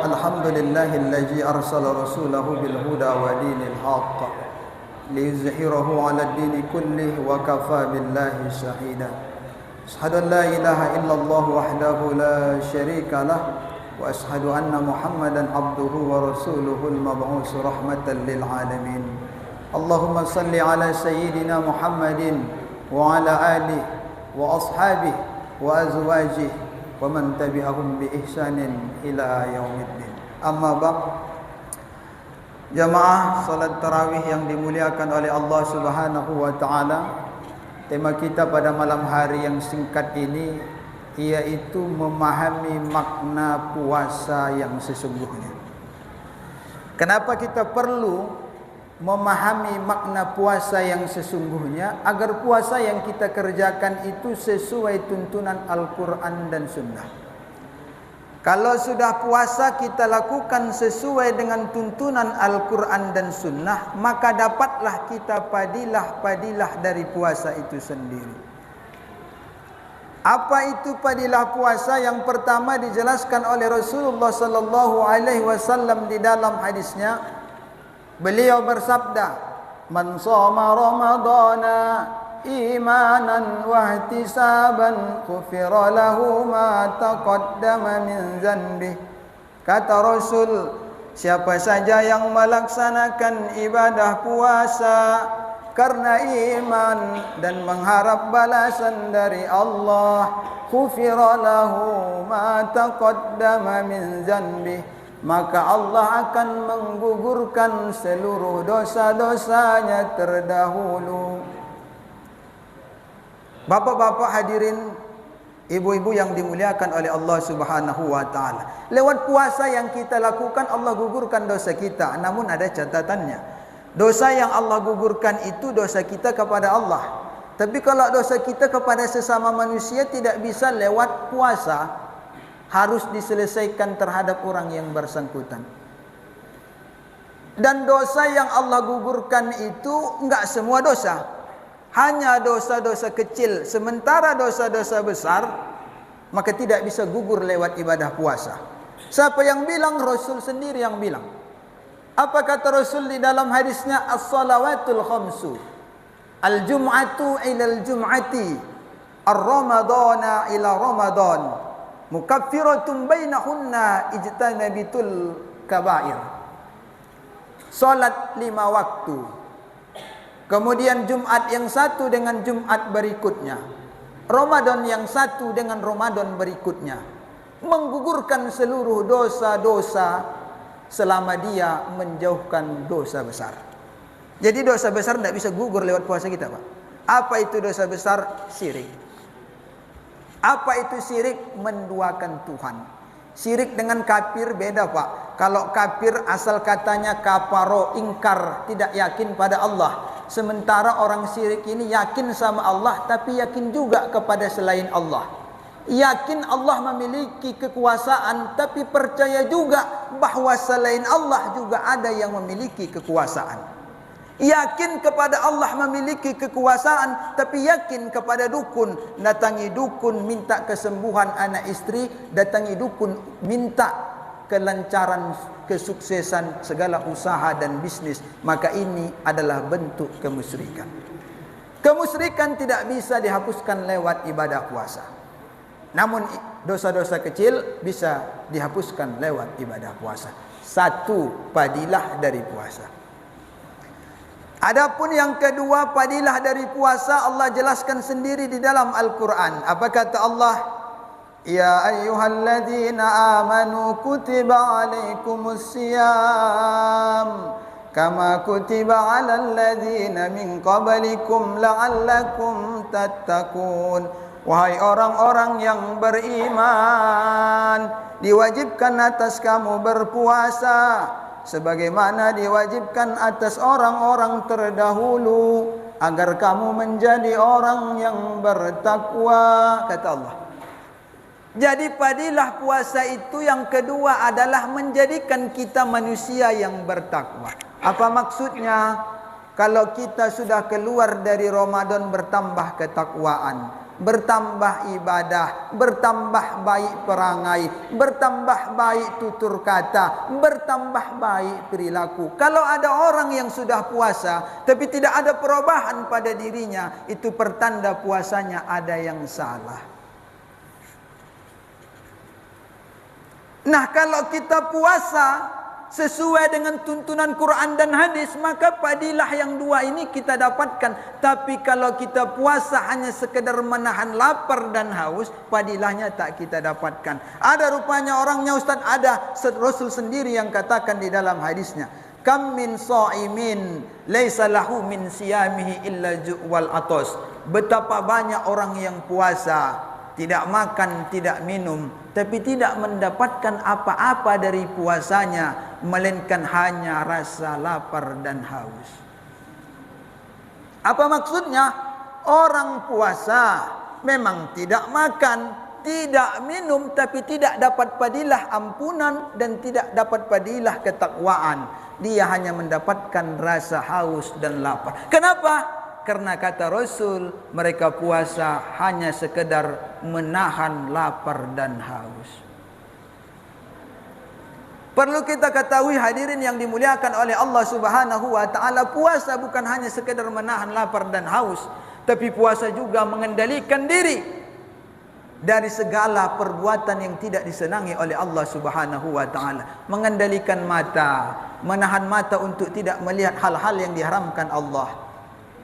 Alhamdulillahillazi arsala rasulahu bil huda wa dinil haqq liyuzhirahu 'ala ad-dini kullih wa kafa billahi shahida. Ashhadu an la ilaha illallah wahdahu la syarika lah wa ashhadu anna Muhammadan abduhu wa rasuluhu al-mab'us rahmatan lil alamin. Allahumma salli ala sayyidina Muhammadin wa ala alihi wa ashabihi wa azwajihi wa man tabi'ahum bi ihsanin ila yaumiddin. Amma ba'd. Jamaah salat tarawih yang dimuliakan oleh Allah Subhanahu wa taala. Tema kita pada malam hari yang singkat ini yaitu memahami makna puasa yang sesungguhnya. Kenapa kita perlu memahami makna puasa yang sesungguhnya? Agar puasa yang kita kerjakan itu sesuai tuntunan Al-Quran dan Sunnah. Kalau sudah puasa kita lakukan sesuai dengan tuntunan Al-Quran dan Sunnah, maka dapatlah kita padilah dari puasa itu sendiri. Apa itu padilah puasa? Yang pertama dijelaskan oleh Rasulullah sallallahu alaihi wasallam di dalam hadisnya. Beliau bersabda, "Man shoma Ramadana imanan wa ihtisaban ghufira lahu ma taqaddama min dzanbi." Kata Rasul, siapa saja yang melaksanakan ibadah puasa karena iman dan mengharap balasan dari Allah, ghufira lahu ma taqaddama min dzanbi, maka Allah akan menggugurkan seluruh dosa-dosanya terdahulu. Bapak-bapak hadirin, ibu-ibu yang dimuliakan oleh Allah Subhanahu wa taala. Lewat puasa yang kita lakukan Allah gugurkan dosa kita. Namun ada catatannya. Dosa yang Allah gugurkan itu dosa kita kepada Allah. Tapi kalau dosa kita kepada sesama manusia tidak bisa lewat puasa, harus diselesaikan terhadap orang yang bersangkutan. Dan dosa yang Allah gugurkan itu enggak semua dosa, hanya dosa-dosa kecil. Sementara dosa-dosa besar maka tidak bisa gugur lewat ibadah puasa. Siapa yang bilang? Rasul sendiri yang bilang. Apa kata Rasul di dalam hadisnya? As-salawatul khamsu, al-jum'atu ila al-jum'ati, ar-ramadana ila ramadan, mukaffiratun bainahunna ijtanabitul kabair. Salat 5 waktu, kemudian Jumat yang satu dengan Jumat berikutnya, Ramadan yang satu dengan Ramadan berikutnya, menggugurkan seluruh dosa-dosa selama dia menjauhkan dosa besar. Jadi dosa besar tidak bisa gugur lewat puasa kita, Pak. Apa itu dosa besar? Syirik. Apa itu syirik? Menduakan Tuhan. Syirik dengan kafir beda, Pak. Kalau kafir asal katanya kafaro, ingkar, tidak yakin pada Allah. Sementara orang syirik ini yakin sama Allah tapi yakin juga kepada selain Allah. Yakin Allah memiliki kekuasaan tapi percaya juga bahwa selain Allah juga ada yang memiliki kekuasaan. Yakin kepada Allah memiliki kekuasaan tapi yakin kepada dukun. Datangi dukun minta kesembuhan anak istri, datangi dukun minta kelancaran, kesuksesan segala usaha dan bisnis. Maka ini adalah bentuk kemusyrikan. Kemusyrikan tidak bisa dihapuskan lewat ibadah puasa. Namun dosa-dosa kecil bisa dihapuskan lewat ibadah puasa. Satu padilah dari puasa. Adapun yang kedua, padilah dari puasa Allah jelaskan sendiri di dalam Al-Quran. Apa kata Allah? Ya ayyuhalladzina amanu kutiba alaikumus siyam kama kutiba alal ladzina min qablikum la'allakum tattaqun. Wahai orang-orang yang beriman, diwajibkan atas kamu berpuasa sebagaimana diwajibkan atas orang-orang terdahulu agar kamu menjadi orang yang bertakwa, kata Allah. Jadi padilah puasa itu yang kedua adalah menjadikan kita manusia yang bertakwa. Apa maksudnya? Kalau kita sudah keluar dari Ramadan bertambah ketakwaan, bertambah ibadah, bertambah baik perangai, bertambah baik tutur kata, bertambah baik perilaku. Kalau ada orang yang sudah puasa tapi tidak ada perubahan pada dirinya, itu pertanda puasanya ada yang salah. Nah, kalau kita puasa sesuai dengan tuntunan Quran dan hadis, maka padilah yang dua ini kita dapatkan. Tapi kalau kita puasa hanya sekedar menahan lapar dan haus, padilahnya tak kita dapatkan. Ada rupanya orangnya Ustaz, ada Rasul sendiri yang katakan di dalam hadisnya, kam min sha'imin laisa lahu min siyamihi illa ju'wal atos. Betapa banyak orang yang puasa, tidak makan, tidak minum, tapi tidak mendapatkan apa-apa dari puasanya, melainkan hanya rasa lapar dan haus. Apa maksudnya? Orang puasa memang tidak makan, tidak minum, tapi tidak dapat padilah ampunan dan tidak dapat padilah ketakwaan. Dia hanya mendapatkan rasa haus dan lapar. Kenapa? Karena kata Rasul, mereka puasa hanya sekedar menahan lapar dan haus. Perlu kita ketahui hadirin yang dimuliakan oleh Allah Subhanahu wa taala, puasa bukan hanya sekedar menahan lapar dan haus, tapi puasa juga mengendalikan diri dari segala perbuatan yang tidak disenangi oleh Allah Subhanahu wa taala. Mengendalikan mata, menahan mata untuk tidak melihat hal-hal yang diharamkan Allah.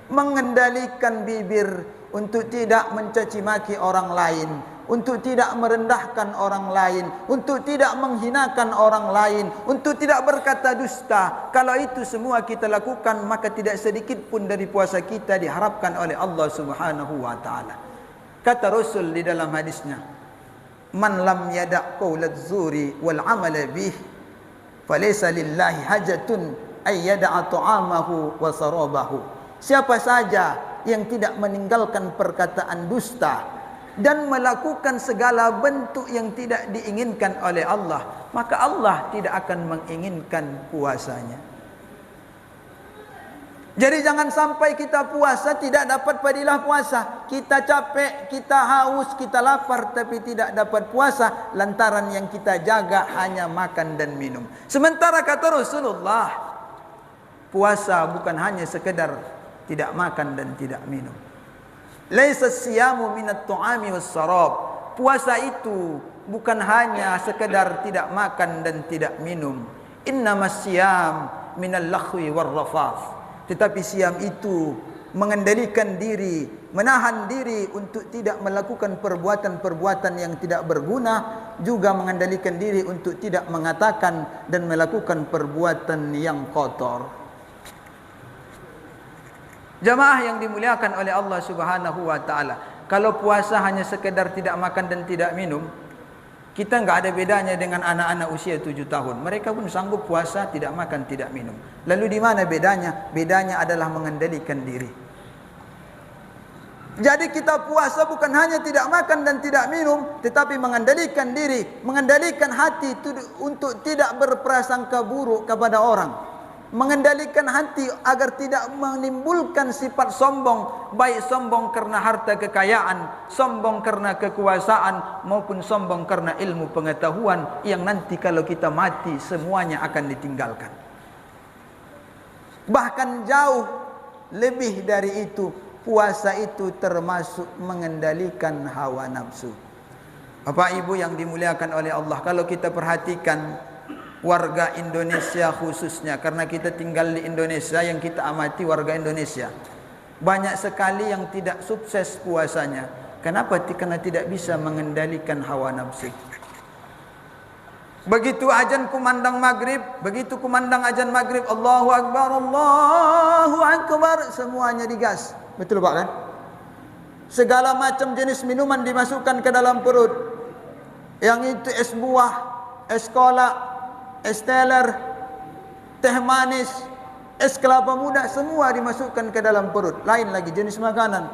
Mengendalikan bibir untuk tidak mencaci maki orang lain, untuk tidak merendahkan orang lain, untuk tidak menghinakan orang lain, untuk tidak berkata dusta. Kalau itu semua kita lakukan, maka tidak sedikit pun dari puasa kita diharapkan oleh Allah Subhanahu wa taala. Kata Rasul di dalam hadisnya, man lam yada' qawlaz zuri wal amala bih falaysa lillahi hajatun ay yada'a ta'amahu wa sarabahu. Siapa saja yang tidak meninggalkan perkataan dusta dan melakukan segala bentuk yang tidak diinginkan oleh Allah, maka Allah tidak akan menginginkan puasanya. Jadi jangan sampai kita puasa tidak dapat padilah puasa. Kita capek, kita haus, kita lapar, tapi tidak dapat puasa lantaran yang kita jaga hanya makan dan minum. Sementara kata Rasulullah, puasa bukan hanya sekedar tidak makan dan tidak minum. Laisa siyamu minat tu'ami was sarab. Puasa itu bukan hanya sekedar tidak makan dan tidak minum. Innamas siyam minal lakhwi war rafaf. Tetapi siam itu mengendalikan diri, menahan diri untuk tidak melakukan perbuatan-perbuatan yang tidak berguna, juga mengendalikan diri untuk tidak mengatakan dan melakukan perbuatan yang kotor. Jamaah yang dimuliakan oleh Allah Subhanahu wa taala, kalau puasa hanya sekedar tidak makan dan tidak minum, kita enggak ada bedanya dengan anak-anak usia 7 tahun. Mereka pun sanggup puasa tidak makan tidak minum. Lalu di mana bedanya? Bedanya adalah mengendalikan diri. Jadi kita puasa bukan hanya tidak makan dan tidak minum, tetapi mengendalikan diri, mengendalikan hati untuk tidak berprasangka buruk kepada orang. Mengendalikan hati agar tidak menimbulkan sifat sombong, baik sombong karena harta kekayaan, sombong karena kekuasaan, maupun sombong karena ilmu pengetahuan yang nanti kalau kita mati semuanya akan ditinggalkan. Bahkan jauh lebih dari itu, puasa itu termasuk mengendalikan hawa nafsu. Bapak Ibu yang dimuliakan oleh Allah, kalau kita perhatikan warga Indonesia khususnya, karena kita tinggal di Indonesia, yang kita amati warga Indonesia banyak sekali yang tidak sukses puasanya. Kenapa? Karena tidak bisa mengendalikan hawa nafsu. Begitu azan kumandang maghrib, begitu kumandang azan maghrib, Allahu Akbar, Allahu Akbar, semuanya digas. Betul Pak kan? Segala macam jenis minuman dimasukkan ke dalam perut. Yang itu es buah, es kolak, es teler, teh manis, es kelapa muda, semua dimasukkan ke dalam perut. Lain lagi jenis makanan,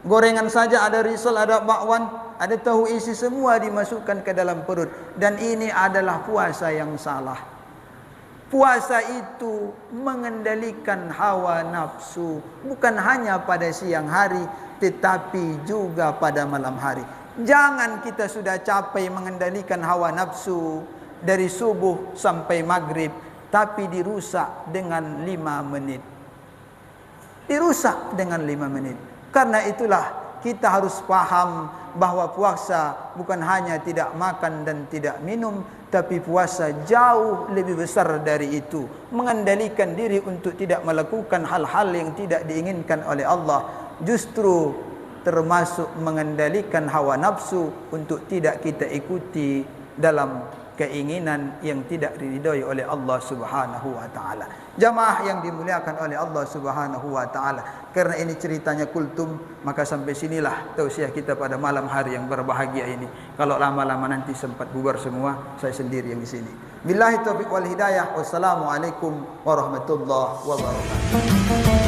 gorengan saja, ada risol, ada bakwan, ada tahu isi, semua dimasukkan ke dalam perut. Dan ini adalah puasa yang salah. Puasa itu mengendalikan hawa nafsu, bukan hanya pada siang hari, tetapi juga pada malam hari. Jangan kita sudah capek mengendalikan hawa nafsu dari subuh sampai maghrib, tapi dirusak dengan 5 menit. Dirusak dengan 5 menit. Karena itulah kita harus paham bahwa puasa bukan hanya tidak makan dan tidak minum, tapi puasa jauh lebih besar dari itu. Mengendalikan diri untuk tidak melakukan hal-hal yang tidak diinginkan oleh Allah, justru termasuk mengendalikan hawa nafsu untuk tidak kita ikuti dalam keinginan yang tidak diridhai oleh Allah Subhanahu wa taala. Jamaah yang dimuliakan oleh Allah Subhanahu wa taala, karena ini ceritanya kultum, maka sampai sinilah tausiah kita pada malam hari yang berbahagia ini. Kalau lama-lama nanti sempat bubar semua, saya sendiri yang di sini. Billahi taufiq wal hidayah. Wassalamualaikum warahmatullahi wabarakatuh.